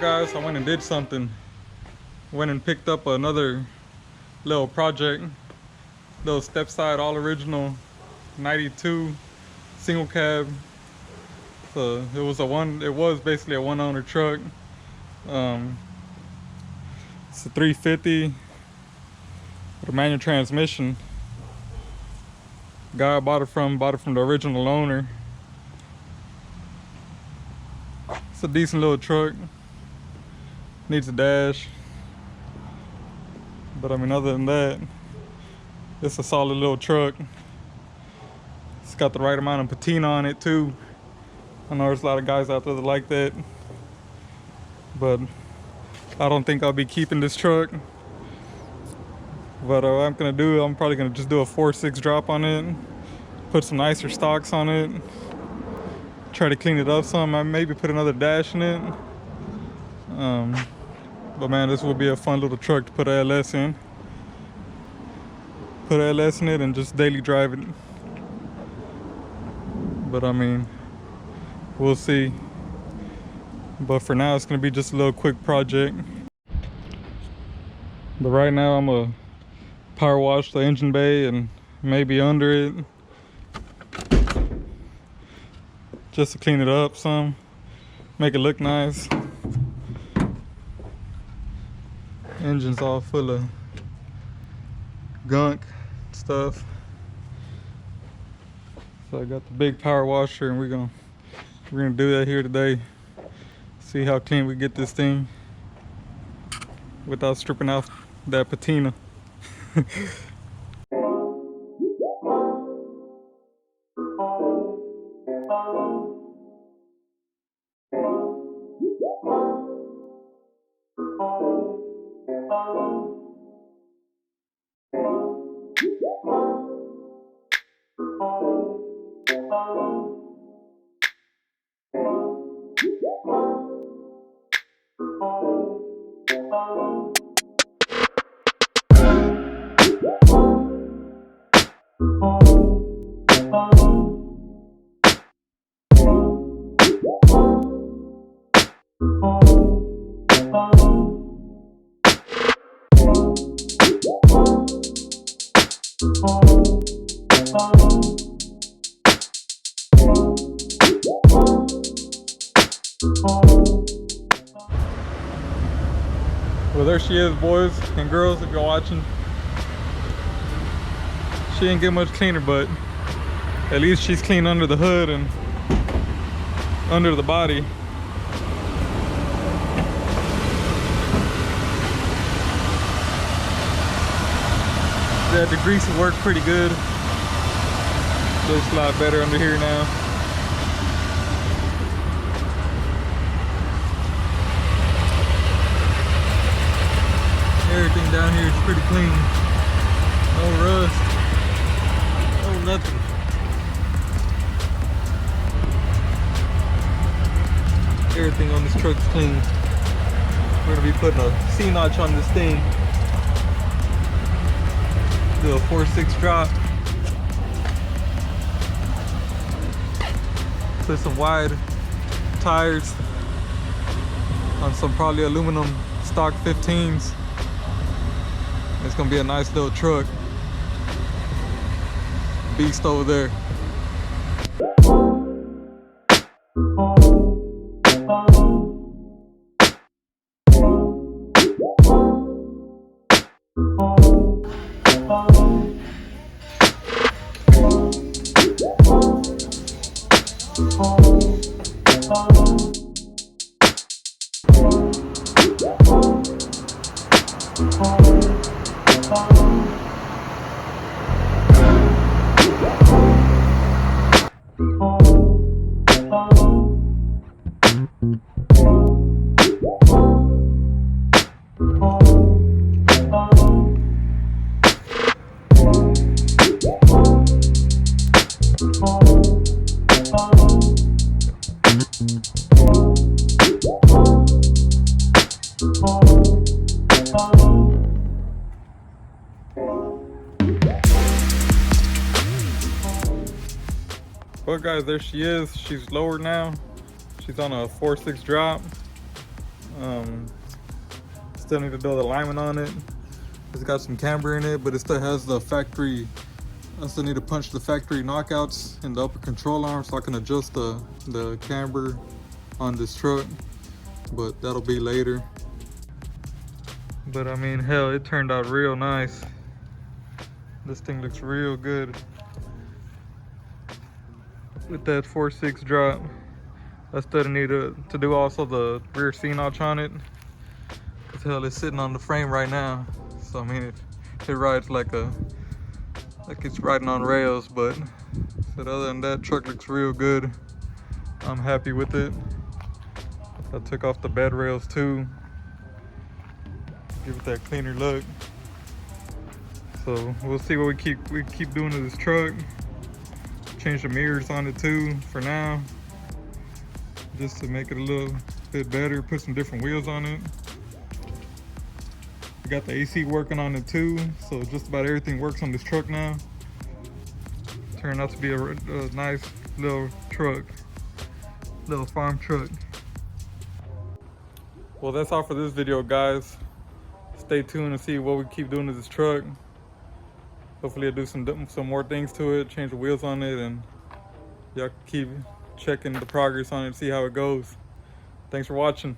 guys, I went and did something. Went and picked up another little project, little stepside all original 92 single cab. So it was basically a one owner truck. It's a 350 with a manual transmission. Guy I bought it from the original owner. It's a decent little truck. Needs a dash. But I mean, other than that, it's a solid little truck. It's got the right amount of patina on it too. I know there's a lot of guys out there that like that. But I don't think I'll be keeping this truck. But what I'm gonna do, I'm probably gonna just do a 4.6 drop on it. Put some nicer stocks on it. Try to clean it up some. I maybe put another dash in it. But man, this will be a fun little truck to put a LS in. Put a LS in it and just daily drive it. But I mean, we'll see. But for now, it's gonna be just a little quick project. But right now, I'm gonna power wash the engine bay and maybe under it, just to clean it up some, make it look nice. Engine's all full of gunk stuff. So I got the big power washer, and we're gonna do that here today. See how clean we get this thing without stripping off that patina. Well, there she is, boys and girls, if you're watching. She didn't get much cleaner, but at least she's clean under the hood and under the body. Yeah, the grease will work pretty good. Looks a lot better under here now. Everything down here is pretty clean. No rust. No nothing. Everything on this truck's clean. We're gonna be putting a C-notch on this thing. Do a 4.6 drop. Put some wide tires on some probably aluminum stock 15s. It's gonna be a nice little truck. Beast over there. Well guys, there she is. She's lower now. She's on a 4.6 drop. Still need to do the alignment on it. It's got some camber in it, but it still has the factory. I still need to punch the factory knockouts in the upper control arm so I can adjust the camber on this truck, but that'll be later. But I mean, hell, it turned out real nice. This thing looks real good with that 4.6 drop. I still need to do also the rear C notch on it, cause hell, it's sitting on the frame right now. So I mean, it rides like it's riding on rails. But other than that, truck looks real good. I'm happy with it. I took off the bed rails too, give it that cleaner look. So we'll see what we keep doing to this truck. Change the mirrors on it too for now, just to make it a little bit better. Put some different wheels on it. We got the AC working on it too, so just about everything works on this truck now. Turned out to be a nice little truck, little farm truck. Well, that's all for this video, guys. Stay tuned and see what we keep doing to this truck. Hopefully I'll do some more things to it, change the wheels on it, and y'all keep checking the progress on it, see how it goes. Thanks for watching.